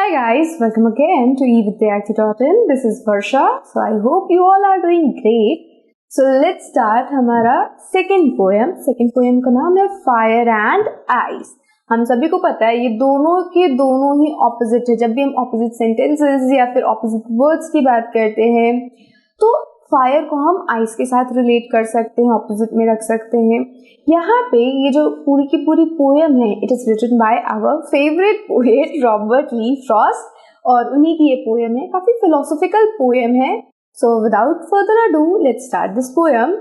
Hi guys, welcome again to evidyarthi.in. This is Varsha. So I hope you all are doing great. So let's start हमारा second poem. Second poem का नाम है Fire and Ice. हम सभी को पता है ये दोनों के दोनों ही opposite है. जब भी हम opposite sentences या फिर opposite words की बात करते हैं तो फायर को हम आइस के साथ रिलेट कर सकते हैं, ऑपोजिट में रख सकते हैं. यहाँ पे ये जो पूरी की पूरी पोएम है, it is written by our favourite poet Robert Lee Frost और उन्हीं की ये पोएम है. काफी फिलोसॉफिकल पोएम है. So without further ado let's start this poem.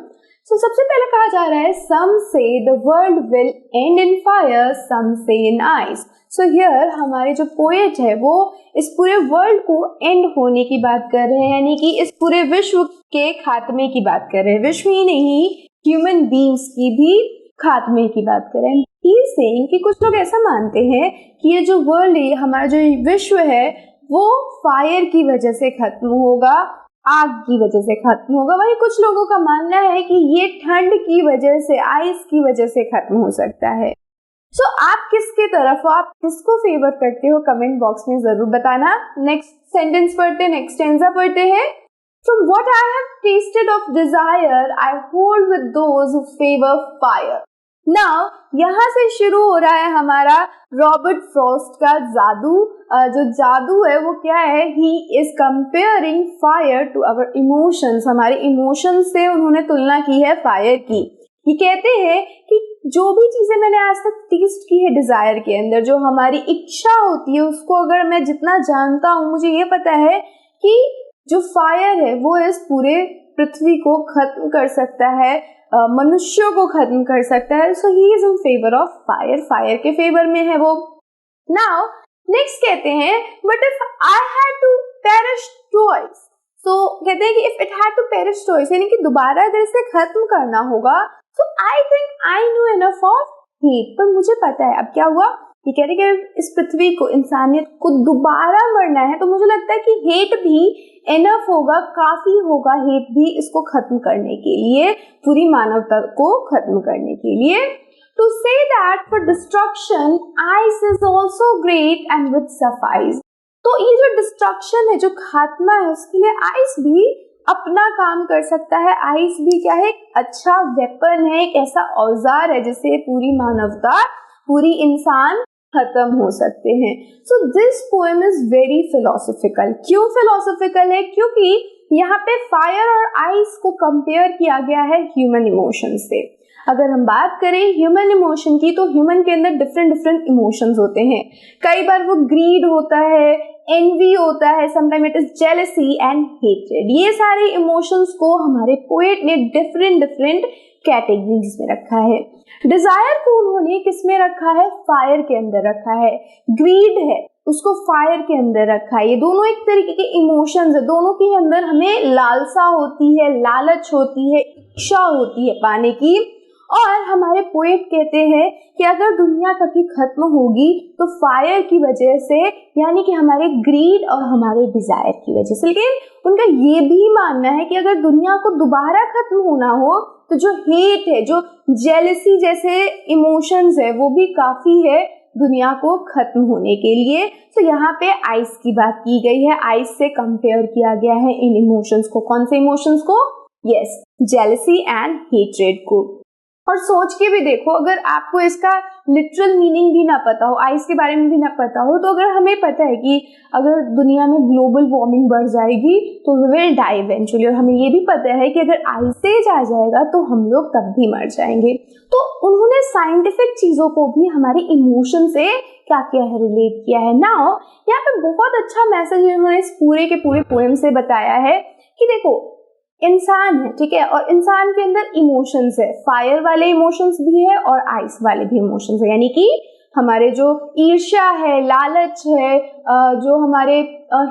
So सबसे पहले कहा जा रहा है some say the world will end in fire, some say in ice. So here हमारे जो पोएट है वो इस पूरे वर्ल्ड को एंड होने की बात कर रहे हैं, यानी कि इस पूरे विश्व के खात्मे की बात कर रहे हैं. विश्व ही नहीं, ह्यूमन बीइंग्स की भी खात्मे की बात कर रहे हैं. ही इज सेइंग कि कुछ लोग ऐसा मानते हैं कि ये जो वर्ल्ड है, हमारा जो विश्व है वो फायर की वजह से खत्म होगा, आग की वजह से खत्म होगा. वहीं कुछ लोगों का मानना है कि ये ठंड की वजह से, आइस की वजह से खत्म हो सकता है. सो आप किसके तरफ हो, आप किसको फेवर करते हो, कमेंट बॉक्स में जरूर बताना. नेक्स्ट सेंटेंस पढ़ते हैं, नेक्स्ट स्टेंजा पढ़ते हैं. From what I have tasted of desire, I hold with those who favor fire. Now, यहाँ से शुरू हो रहा है हमारा रॉबर्ट फ्रॉस्ट का जादू. जो जादू है वो क्या है, he is comparing fire to our emotions. हमारे इमोशंस से उन्होंने तुलना की है फायर की. ये कहते हैं कि जो भी चीजें मैंने आज तक टेस्ट की है डिजायर के अंदर, जो हमारी इच्छा होती है, उसको अगर मैं जितना जानता हूँ, मुझे ये पता है कि जो फायर है वो इस पूरे पृथ्वी को खत्म कर सकता है, मनुष्यों को खत्म कर सकता है. So he is in favour of fire. Fire के फेवर में है वो. नाउ नेक्स्ट कहते हैं but if I had to perish twice. तो कहते हैं कि if it had to perish twice, यानी कि दोबारा अगर इसे खत्म करना होगा, तो I think I know enough of hate. पर मुझे पता है अब क्या हुआ. ये कह रहे कि इस पृथ्वी को, इंसानियत को दोबारा मरना है, तो मुझे लगता है कि हेट भी इनफ होगा, काफी होगा हेट भी इसको खत्म करने के लिए, पूरी मानवता को खत्म करने के लिए. To say that for destruction ice is also great and with suffice. तो ये जो डिस्ट्रक्शन है, जो खात्मा है, उसके लिए आइस भी अपना काम कर सकता है. आइस भी क्या है, एक अच्छा वेपन है, एक ऐसा औजार है जिससे पूरी मानवता, पूरी इंसान खत्म हो सकते हैं. So this poem is very philosophical. क्यों फिलोसॉफिकल है? क्योंकि यहाँ पे फायर और आइस को कंपेयर किया गया है ह्यूमन इमोशन से. अगर हम बात करें ह्यूमन इमोशन की, तो ह्यूमन के अंदर डिफरेंट डिफरेंट इमोशंस होते हैं. कई बार वो ग्रीड होता है, एनवी होता है, sometime it is jealousy and hatred. ये सारे इमोशंस को हमारे पोएट ने डिफरेंट डिफरेंट कैटेगरीज में रखा है. डिजायर को उन्होंने किस में रखा है, फायर के अंदर रखा है. ग्रीड है, उसको फायर के अंदर रखा है. ये दोनों एक तरीके के इमोशंस है. दोनों के अंदर हमें लालसा होती है, लालच होती है, इच्छा होती है पाने की. और हमारे पोएट कहते हैं कि अगर दुनिया कभी खत्म होगी तो फायर की वजह से, यानी कि हमारे ग्रीड और हमारे डिजायर की वजह से. लेकिन उनका ये भी मानना है कि अगर दुनिया को दोबारा खत्म होना हो तो जो हेट है, जो जेलसी जैसे इमोशंस है, वो भी काफी है दुनिया को खत्म होने के लिए. तो यहाँ पे आइस की बात की गई है, आइस से कंपेयर किया गया है इन इमोशंस को. कौन से इमोशंस को? यस, जेलसी एंड हेट्रेड को. और सोच के भी देखो, अगर आपको इसका लिटरल मीनिंग भी ना पता हो, आइस के बारे में भी ना पता हो, तो अगर हमें पता है कि अगर दुनिया में ग्लोबल वार्मिंग बढ़ जाएगी तो वी विल डाई इवेंचुअली, और हमें ये भी पता है कि अगर आइसेज आ जाएगा तो हम लोग तब भी मर जाएंगे. तो उन्होंने साइंटिफिक चीजों को भी हमारे इमोशन से क्या किया है, रिलेट किया है. नाउ यहाँ पे बहुत अच्छा मैसेज उन्होंने इस पूरे के पूरे पोएम से बताया है कि देखो, इंसान है, ठीक है, और इंसान के अंदर इमोशंस है. फायर वाले इमोशंस भी है और आइस वाले भी इमोशंस है. यानी कि हमारे जो ईर्ष्या है, लालच है, जो हमारे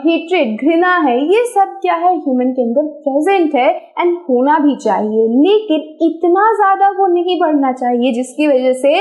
हेट्रेड, घृणा है, ये सब क्या है, ह्यूमन के अंदर प्रेजेंट है एंड होना भी चाहिए. लेकिन इतना ज्यादा वो नहीं बढ़ना चाहिए जिसकी वजह से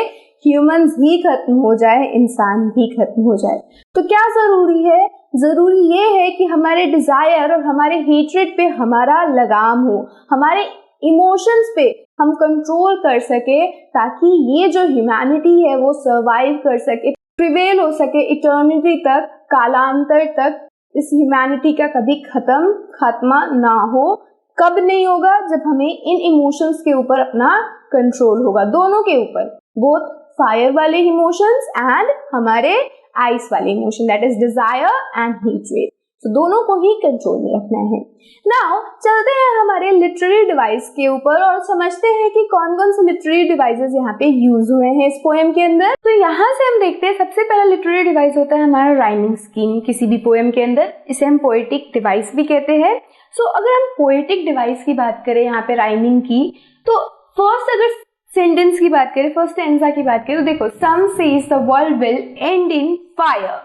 ह्यूमंस ही खत्म हो जाए, इंसान भी खत्म हो जाए. तो क्या जरूरी है? जरूरी ये है कि हमारे डिजायर और हमारे हेट्रेड पे हमारा लगाम हो, हमारे इमोशंस पे हम कंट्रोल कर सके, ताकि ये जो ह्यूमैनिटी है वो सर्वाइव कर सके, प्रिवेल हो सके, इटर्निटी तक कालांतर तक इस ह्यूमैनिटी का कभी खात्मा ना हो। कब नहीं होगा? जब हमें इन इमोशंस के ऊपर अपना कंट्रोल होगा, दोनों के ऊपर, बोथ फायर वाले इमोशंस एंड हमारे आइस वाले emotion, that is desire and hatred. तो दोनों को ही कंट्रोल में रखना है। नाउ चलते हैं हमारे लिटरेरी डिवाइस के ऊपर और समझते हैं कि कौन कौन से लिटरेरी डिवाइसेस यहाँ पे यूज हुए हैं इस पोएम के अंदर। तो यहाँ से हम देखते हैं सबसे पहला लिटरेरी डिवाइस होता है हमारा राइमिंग स्कीम किसी भी पोएम के अंदर। इसे हम पोएटिक डिवाइस भी कहते हैं। सो अगर हम पोएटिक डिवाइस की बात करें यहाँ पे राइमिंग की, तो फर्स्ट अगर सेंटेंस की बात करें, फर्स्ट स्टैंजा की बात करें, तो देखो some says the world will end in fire,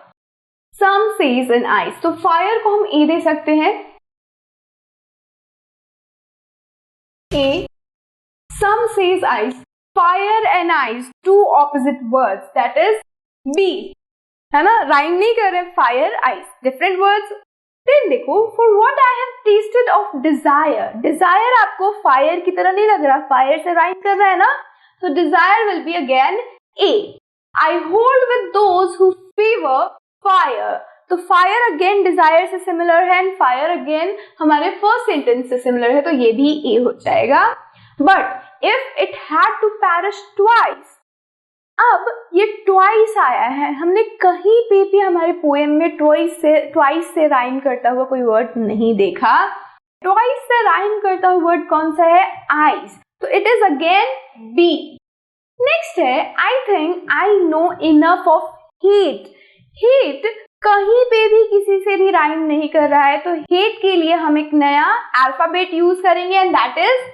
some says in ice. तो फायर को हम ए दे सकते हैं, A, some says ice, fire and ice two opposite words, that is B, है ना, राइम नहीं कर रहे, fire ice different words. Then देखो for what I have tasted of desire, desire आपको फायर की तरह नहीं लग रहा, फायर से राइम कर रहा है ना, तो desire will be again A. I hold with those who favour fire, तो फायर अगेन डिजायर से सिमिलर है एंड फायर अगेन हमारे फर्स्ट सेंटेंस से सिमिलर है, तो ये भी ए हो जाएगा। But if it had to perish twice, अब ये ट्वाइस आया है, हमने कहीं पे भी हमारे पोएम में ट्वाइस से राइम करता हुआ कोई वर्ड नहीं देखा। ट्वाइस से राइम करता हुआ वर्ड कौन सा है? आइस, तो it is again B. Next है I think I know enough of hate, hate कहीं पे भी किसी से भी राइम नहीं कर रहा है, तो हेट के लिए हम एक नया अल्फाबेट यूज करेंगे एंड दैट इज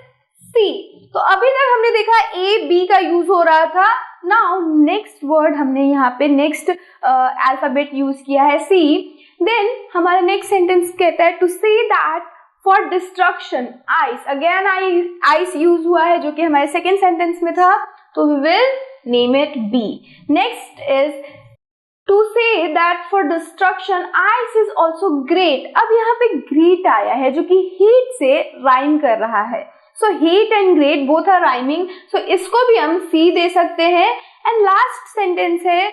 सी। तो अभी तक हमने देखा ए बी का यूज हो रहा था, नाउ नेक्स्ट वर्ड हमने यहाँ पे नेक्स्ट अल्फाबेट यूज किया है सी। देन हमारा नेक्स्ट सेंटेंस कहता है to say that for destruction ice, again ice use हुआ है जो कि हमारे सेकेंड सेंटेंस में था, तो we will name it B. Next is to say that for destruction ice is also great, अब यहाँ पे ग्रेट आया है जो कि हीट से राइम कर रहा है, so heat and great both are rhyming, so इसको भी हम सी दे सकते हैं। एंड लास्ट सेंटेंस है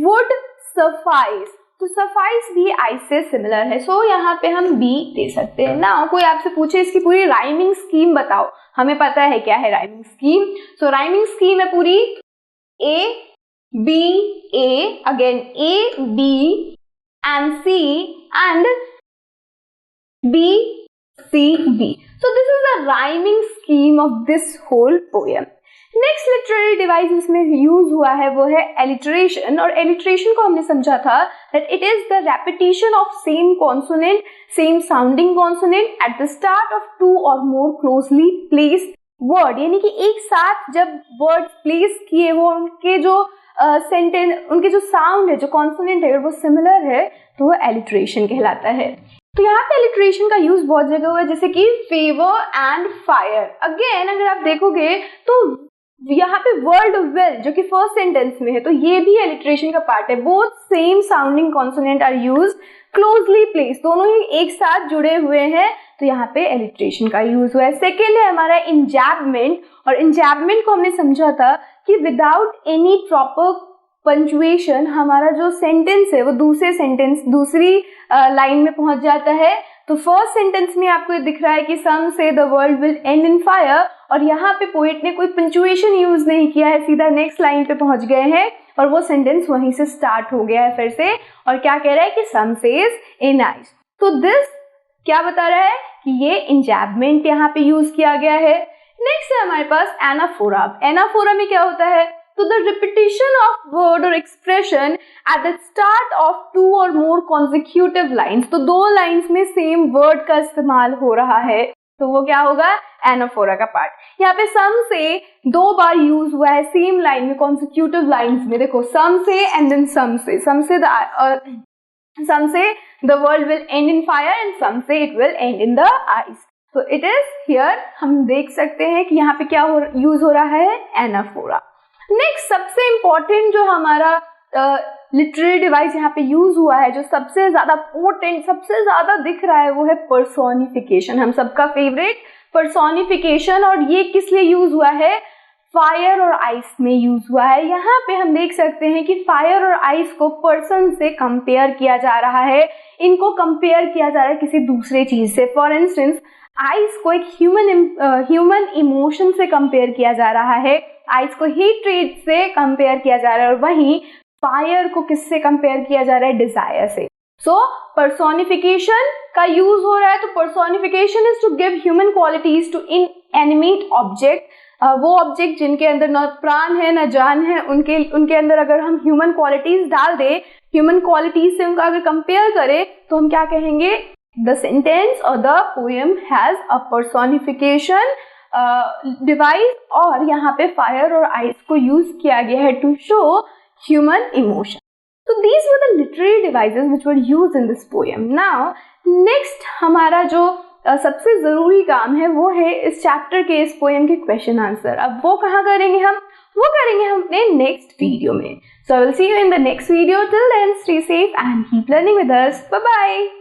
वुड सफाइस, तो सफाइस भी आइस से सिमिलर है, सो यहाँ पे हम बी दे सकते हैं ना। कोई आपसे पूछे इसकी पूरी राइमिंग स्कीम बताओ, हमें पता है क्या है rhyming scheme. So rhyming scheme है पूरी A B A, again A B and C and B C B. So this is the rhyming scheme of this whole poem. Next literary device इसमें use हुआ है वो है alliteration, और alliteration को हमने समझा था that it is the repetition of same consonant, same sounding consonant at the start of two or more closely placed word, यानी कि एक साथ जब words place किए वो उनके जो सेंटेंस उनके जो साउंड है, जो कॉन्सोनेंट है, अगर वो सिमिलर है तो वो एलिट्रेशन कहलाता है। तो यहाँ पे एलिट्रेशन का यूज बहुत जगह हुआ है, जैसे कि फेवर एंड फायर। अगेन अगर आप देखोगे तो यहाँ पे वर्ड विल जो कि फर्स्ट सेंटेंस में है, तो ये भी एलिट्रेशन का पार्ट है। Both same sounding consonant are use closely place, दोनों ही एक साथ जुड़े हुए हैं, तो यहाँ पे एलिट्रेशन का यूज हुआ है। सेकेंड है हमारा इंजैबमेंट, और इंजैबमेंट को हमने समझा था कि विदाउट एनी प्रॉपर पंचुएशन हमारा जो सेंटेंस है वो दूसरी लाइन में पहुंच जाता है। तो फर्स्ट सेंटेंस में आपको ये दिख रहा है कि सम say the world will end in fire, और यहाँ पे पोएट ने कोई पंचुएशन यूज नहीं किया है, सीधा नेक्स्ट लाइन पे पहुंच गए हैं और वो सेंटेंस वहीं से स्टार्ट हो गया है फिर से, और क्या कह रहा है कि सम सेज इन आइस। तो दिस क्या बता रहा है कि ये इंजैबमेंट यहाँ पे यूज किया गया है। नेक्स्ट है हमारे पास एनाफोरा। एनाफोरा में क्या होता है? तो the repetition of word or expression at the start of two or more consecutive lines, तो दो लाइन्स में सेम वर्ड का इस्तेमाल हो रहा है, तो वो क्या होगा? एनाफोरा का पार्ट। यहाँ पे सम से दो बार यूज हुआ है सेम लाइन में, कॉन्जिक्यूटिव लाइन्स में। देखो some say and then some say the world will end in fire and some say it will end in the ice. तो इट इज हियर, हम देख सकते हैं कि यहाँ पे क्या यूज हो रहा है? एनाफोरा। नेक्स्ट सबसे इंपॉर्टेंट जो हमारा लिटरेरी डिवाइस यहाँ पे यूज हुआ है, जो सबसे ज्यादा पोटेंट, सबसे ज्यादा दिख रहा है, वो है पर्सोनिफिकेशन। हम सबका फेवरेट पर्सोनिफिकेशन। और ये किस लिए यूज हुआ है? फायर और आइस में यूज हुआ है। यहाँ पे हम देख सकते हैं कि फायर और आइस को पर्सन से कंपेयर किया जा रहा है, इनको कंपेयर किया जा रहा है किसी दूसरे चीज से। फॉर इंस्टेंस आइस को एक ह्यूमन इमोशन से कंपेयर किया जा रहा है, आइस को हीट रेट से कंपेयर किया जा रहा है, और वहीं फायर को किससे कंपेयर किया जा रहा है, डिजायर से। सो पर्सोनिफिकेशन का यूज हो रहा है। तो personification is to give human qualities to inanimate object. वो ऑब्जेक्ट जिनके अंदर न प्राण है न जान है, उनके अंदर अगर हम ह्यूमन क्वालिटीज डाल दे, ह्यूमन क्वालिटीज से उनका अगर कंपेयर करें, तो हम क्या कहेंगे, द सेंटेंस और the poem has a personification device. और यहाँ पे फायर और आइस को यूज किया गया है to show human emotion. So these were the literary devices which were used in this poem. Now next हमारा जो सबसे जरूरी काम है वो है इस चैप्टर के, इस पोएम के क्वेश्चन आंसर। अब वो कहाँ करेंगे हम, वो करेंगे हम अपने नेक्स्ट वीडियो में। So I will see you in the next video. Till then, stay safe and keep learning with us. Bye bye.